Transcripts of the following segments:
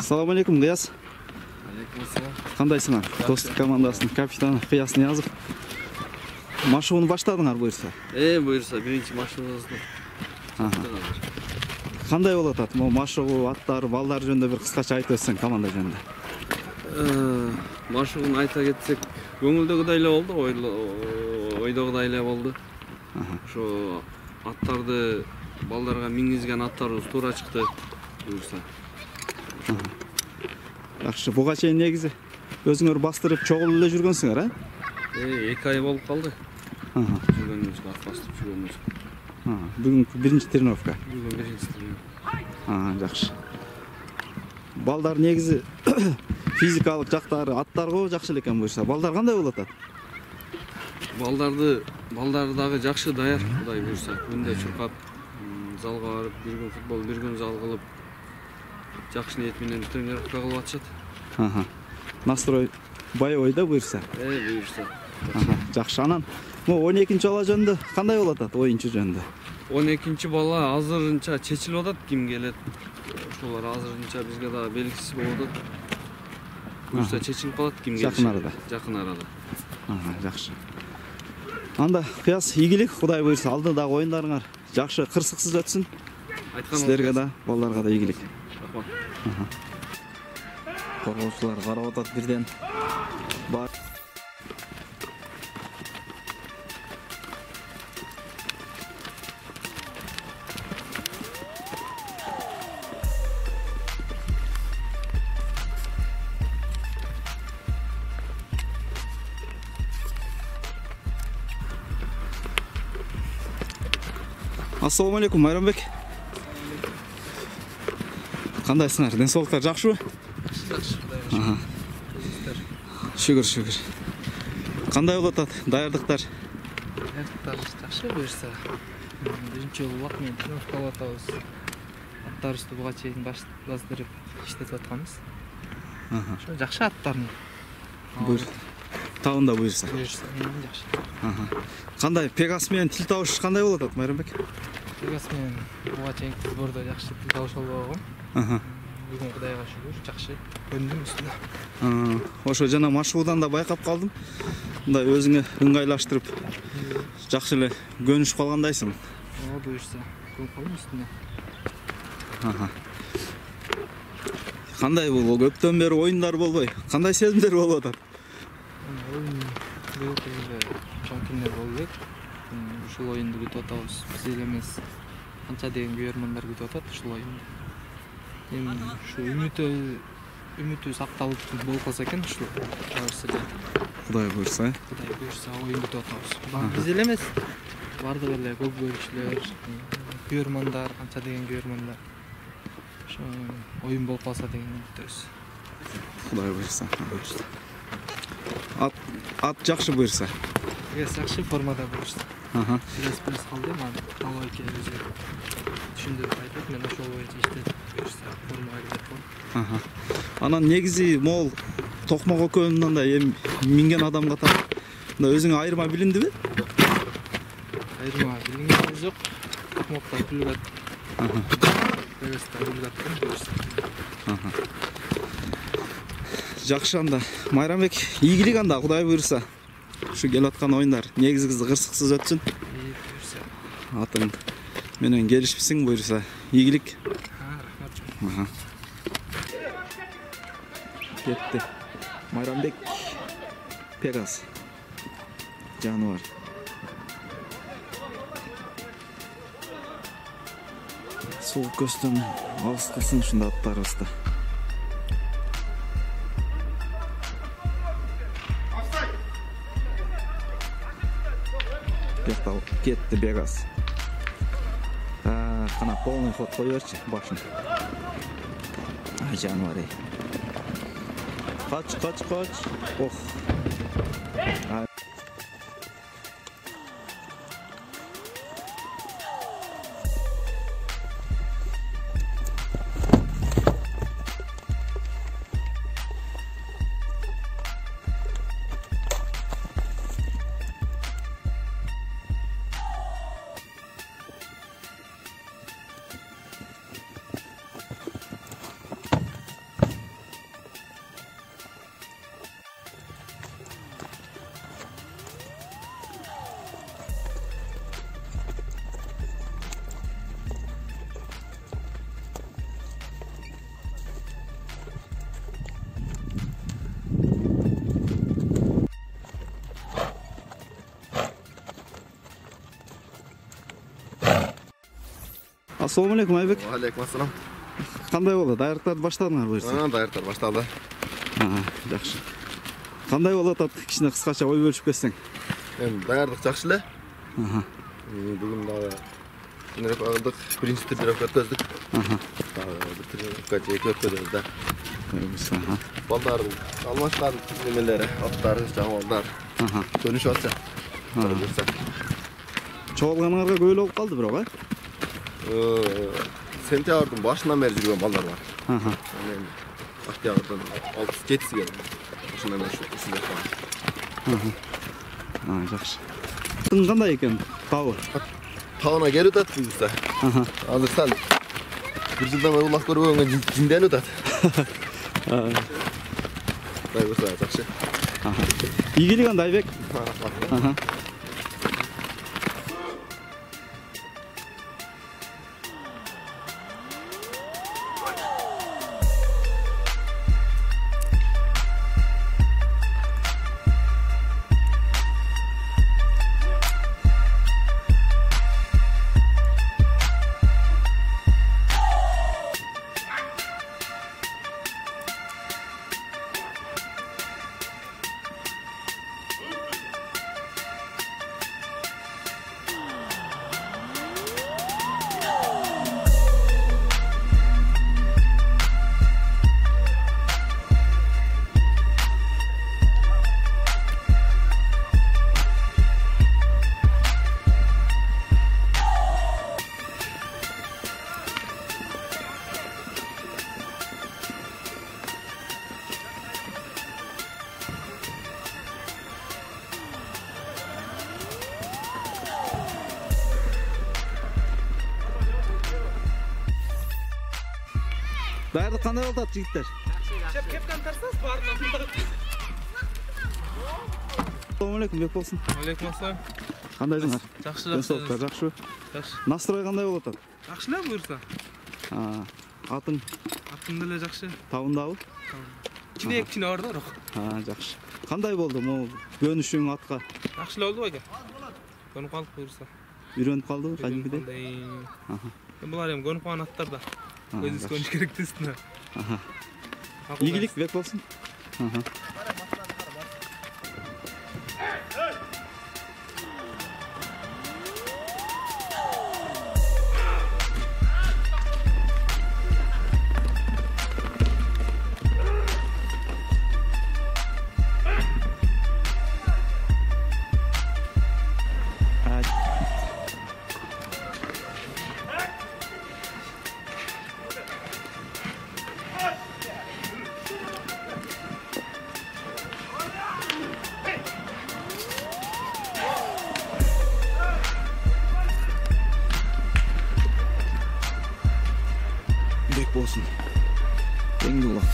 Assalamu alaikum, Gıyas. Aleykümselam. Kandayсыңар? Достық командасының капитаны Gıyas Ниязов. Машыгууну баштадыңар буюрса? Буюрса, биринчи машыгыбызды. Кандай болуп атат? Машыгуу, аттар, балдар жөнүндө бир кыскача айтып өтсөң команда жөнүндө. Машыгууну айта кетсек, көңүлдөгүдөй эле болду, ойдогудай эле болду. Ошо аттарды балдарга мингизген аттарыбыз туура чыкты буюрса. Жакшы, буга чейин негизи өзүңөр бастырып чогулуп эле жүргөнсүңөр, а? 2 ай болуп калды. Жүргөнүбүзгө, ат бастырып жүргөнүбүзгө. Бүгүн биринчи тренировка. Бүгүн биринчи тренировка. Жакшы. Балдар негизи физикалык жактары аттарга жакшы экен буюрса. Балдар кандай болуп атат? Балдар дагы жакшы даяр, Кудай буюрса. Күндө чуркап, залга барып, бир күн футбол, бир күн зал кылып, жакшы ниет менен тренировка кылып атышат. Настрой боевой да буюрса. Буюрса. Жакшы. Анан 12-нчи бала жөнүндө кандай болуп атат, оюнчу жөнүндө? 12-нчи бала азырынча чечилип атат, ким келет. Ошолор азырынча бизге дагы белгисиз болуп атат. Буюрса чечилип калат, ким келет. Жакын арада. Жакшы. Анда Gıyas ийгилик, Кудай буюрса, алдыдагы оюндарыңар жакшы, кырсыксыз өтсүн. Силерге да, балдарга да ийгилик. Рахмат. Коргоочулар карап атат бирден. Бар. Assalamu alaikum, Майрамбек. Кандайсыңар? Ден соолуктар жакшыбы? Жакшы. Шүгүр. Кандай болуп атат? Даярдыктар? Жакшы буюрса. Биринчи убак менен тренировка кылып атабыз. Аттарыбызды буга чейин баштырып иштетип атканбыз. Ошо жакшы аттарын. Табында буюрса. Жакшы. Кандай Пегас менен тил табыш кандай болуп атат, Майрамбек? Пегас менен буга чейин сбордо жакшы тил табыш албагам. Бүгүн Кудайга шүгүр, жакшы көндүм үстүнө. Ошо жана машыгуудан да байкап калдым. Мындай өзүңө ыңгайлаштырып жакшы эле көнүшүп калгандайсың. Буюрса, көнүп калдым үстүнө. Кандай болду? Көптөн бери оюндар болбой, кандай сезимдер болуп атат? Бул чоңкемдер болду элек. Ушул оюнду күтүп атабыз. Биз эле эмес, канча деген көрөрмандар күтүп атат ушул оюнду. Эми ушу үмүтү сакталып болуп калса экен ушул. Кудай буюрса, оюн күтүп атабыз. Биз эле эмес, бардык эле көп көрүүчүлөр, көрөрмандар, канча деген көрөрмандар. Ошо оюн болуп калса деген үмүттөбүз. Кудай буюрса. Ат жакшы буюрса. Жакшы формада буюрса. Пресс калды, мага талай өзү түшүндүрүп айтып, мен ошол боюнча иштетип буюрса формага келет болом. Анан негизи могул токмок экөөнүн да эми минген адам катары. Мында өзүңө айырма билиндиби? Айырма билинген жок. Токмокто билгат. Жакшы анда. Майрамбек, ийгилик анда, Кудай буюрса. Ушу келип аткан оюндар негизиги кырсыксыз өтсүн. Атың менен келишипсиң буюрса. Ийгилик. Рахмат. Кетти. Майрамбек Пегас. Жаныбар. Суук көздөн алыс кылсын ушундай аттарыбызды. Кетти Пегас. Кана полный ход коёберчи башын. Жаныбар. Kaç. Oh. Assalamu алейкум Айбек. Алейкум ассалам. Кандай болду? Даярдыктарды баштадыңар буюрса? Даярдыктар башталды. Жакшы. Кандай болуп атат? Кичине кыскача ой бөлүшүп кетсең. Эми даярдык жакшы эле. Бүгүн дагы тренировка кылдык, биринчи тренировка өткөздүк. Бир тренировка эки өткөзөбүз да. Балдардын алмашкан немелери, аттары, жаңы балдар. Дөнүшүп атча. Чогулганыңарга көп эле болуп калды бирок, Сентябрдын башынан бери жүргөн балдар бар. Мен октябрдын 6-7-си келdim. Ошондон бери ушундай калды. Жакшы. Тың кандай экен табы? Тауына келип атат буюрса. Азыр сал бир жылдан бери улак көрбөгөнгө жинденип атат. Дай буюрса жакшы. Ийгилик анда Айбек. Даярдык кандай болуп атат жигиттер? Кепканы тарсаңыз баарына. Assalamu алейкум, бек болсун. Алейкум ассалам. Кандайсыңар? Жакшы, Денсаулыктар жакшыбы? Жакшы. Настрой кандай болуп атат? Жакшы эле буюрса. Атың Аттым деле жакшы. табындабы? Кичине бар да бирок. Жакшы. Кандай болду могу көнүшүң атка? Жакшы эле болду байке. Көнүп калдык буюрса. Үйрөнүп калдыбы кадимкидей? Булар эми көнүп калган аттар да. Өзүбүз көнүш керек десин. Ийгилик бек болсун. Bek bolsun. Engullah.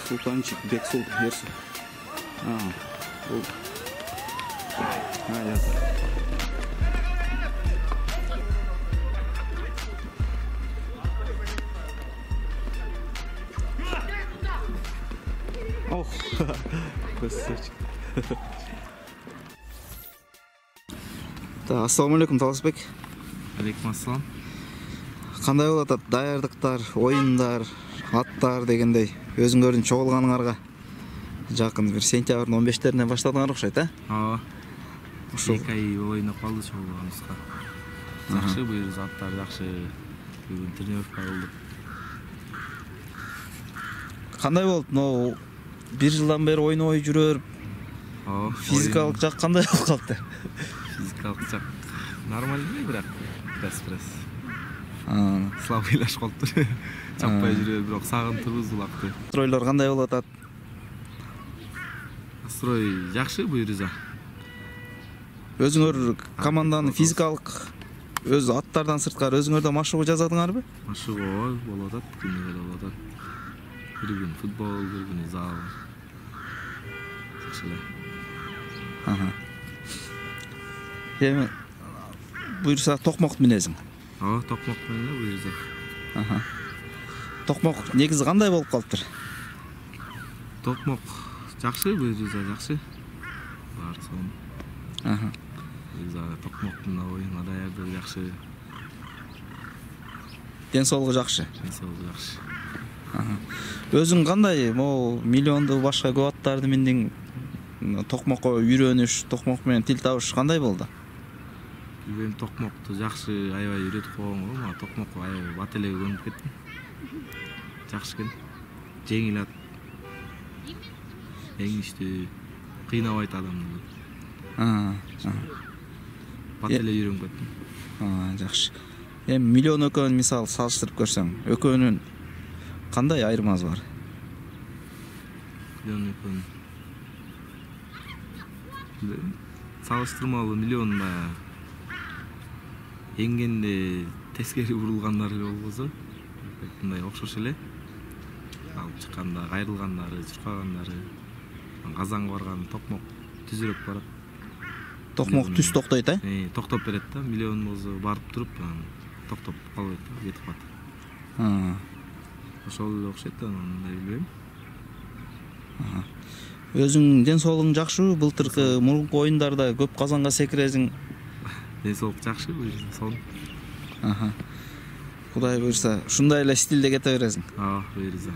Sultançık, Bek Sultan, yersin. Bu. Ya. Oh, красавчик. Assalamu алейкум, Таласбек. Алейкум ассалам. Кандай болуп атат даярдыктар, оюндар, аттар дегендей өзүңөрдүн чогулганыңарга жакын бир сентябрдын 15-леринен баштадыңар окшойт, Ооба. Ушул 2 ай ойноп калды чогулганыбызга. Жакшы буюрса аттар жакшы. Бүгүн тренировка кылдык. кандай болуп, но бир жылдан бери ойнобой жүрөр, физикалык жак кандай болуп калды? Физикалык жак нормально эле, бирок пресс. Слабыйлашып калыптыр. Чаппай жүрөбүз, бирок сагынтыбыз булакты. Стройлор кандай болуп атат? Строй жакшы буюрса. Өзүңөр команданын физикалык өз аттардан сырткары өзүңөр да машыгуу жасадыңарбы? Машыгуу болуп атат, күнүгө болуп атат. Bir gün futbol, bir gün zal. Жакшы эле. Эми буюрса токмок минесиң. Токмок менен буюрса. Токмок негизи кандай болуп калыптыр? Токмок жакшы, быйрыза жакшы. Бар сон. Быйрыза токмоктун оюна даярдыгы жакшы. Ден соолугу жакшы. Ден соолугу жакшы. Өзүң кандай могу миллионду башка көп аттарды миндиң токмокко үйрөнүш, токмок менен тил табыш кандай болду? Мен токмокту жакшы аябай үйрөтүп койгон го, мага токмокко аябай бат эле көнүп кеттим. Жакшы экен. Жеңил ат. Эңиштүү, кыйнабайт адамды. Бат эле үйрөнүп кеттим. Жакшы. Эми миллион экөөнү мисалы салыштырып көрсөң, экөөнүн кандай айырмасы бар? Миллион экөөнүн салыштырмалуу миллионда эңгенде тескери бурулгандары болбосо, мындай окшош эле. Алып чыкканда кайрылгандары, чуркагандары, казанга барган токмок түзүрөк барат. Токмок түз токтойт, токтоп берет да, миллион болсо барып туруп, токтоп калбайт да, кетип калат. Ошол эле окшойт да, мындай билбейм. Өзүң ден соолугуң жакшыбы? Былтыркы мурунку оюндарда көп казанга секиресиң. Ден соолук жакшы, сон. Кудай буйрса, ушундай эле стилде кете бересиң. Буйрса.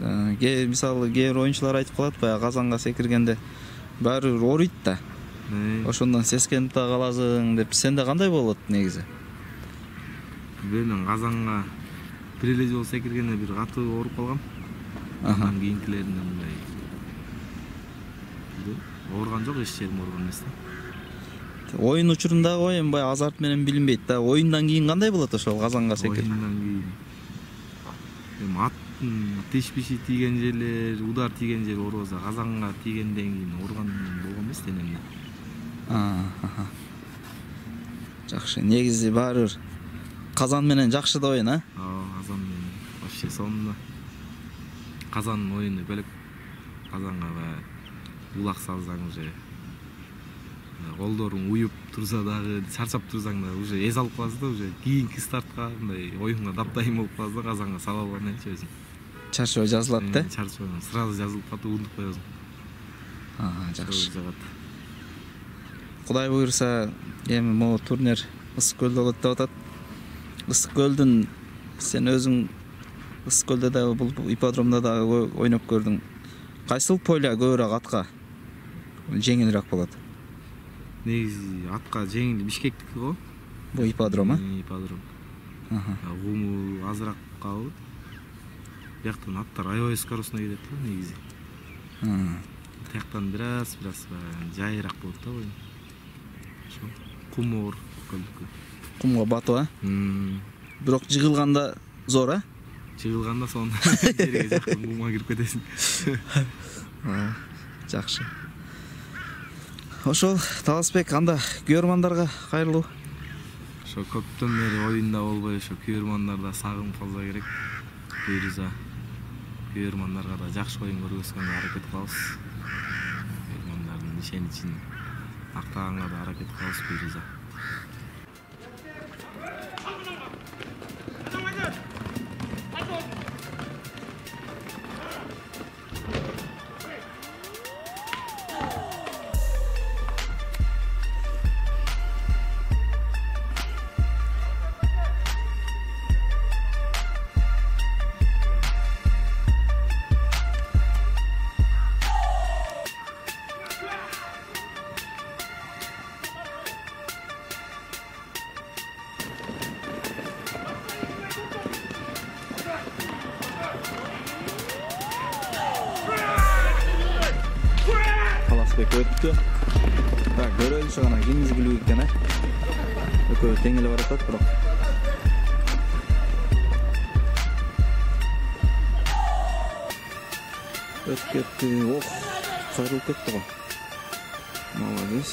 Мисалы кээ бир оюнчулар айтып калат, баягы казанга секиргенде баары бир ооруйт да. Ошондон сескенип да каласың деп, сенде кандай болот негизи? Мен казанга бир эле жолу секиргенде бир катуу ооруп калгам. Андан кийинкилеринде мындай ооруган жок, эч жерим ооруган эмес да. Оюн учурундагы эми баягы азарт менен билинбейт да. Оюндан кийин кандай болот ошол казанга секирип? Оюндан кийин эми аттын тиш-биши тийген жерлер, удар тийген жер оорубаса, казанга тийгенден кийин ооруган болгон эмес денемде. Жакшы. Негизи баары бир казан менен жакшы да оюн, казан менен вообще сонун. Казан оюну бөлөк. Казанга улак салсаң уже колдоруң уюп турса дагы, чарчап турсаң да уже эс алып каласың да, уже кийинки стартка мындай оюнга таптайым болуп каласың да, казанга сала алганчы өзүң. Чарчоо жазылат да? Чарчоо сразу жазылып катып унутуп коесуң. Жакшы. Кудай буйрса, эми могу турнир Ысык көлдө болот деп атат. Ысык көлдүн сен өзүң Ысык көлдө да, бул ипподромдо да ойноп көрдүң. Кайсыл поля көбүрөөк атка жеңилирээк болот? Негизи атка жеңил Бишкектики го. Бул ипподром, Ипподром. Куму азыраак калып. Бияктан аттар аябай скоростной кетет да негизи. Тияктан бираз жайыраак болот да оюн. Ошо кумор көлдүкү. Кумга батып, Бирок жыгылганда зор, Жыгылганда сон жерге жакын кумга кирип кетесиң. Жакшы. Ошол Таласбек, анда күйөрмандарга кайрылуу. Ошо көптөн бери оюнда болбой, ошо күйөрмандарда сагынып калса керек. Буйрса күйөрмандарга да жакшы оюн көргөзгөнгө аракет кылабыз. Күйөрмандардын ишеничин актаганга да аракет кылабыз буйрса. Өттү. Так, көрөлүшү гана кимиз билүү экен, Экөө тең эле баратат, бирок. Өтүп кетти. Кайрылып кетти го. Молодец.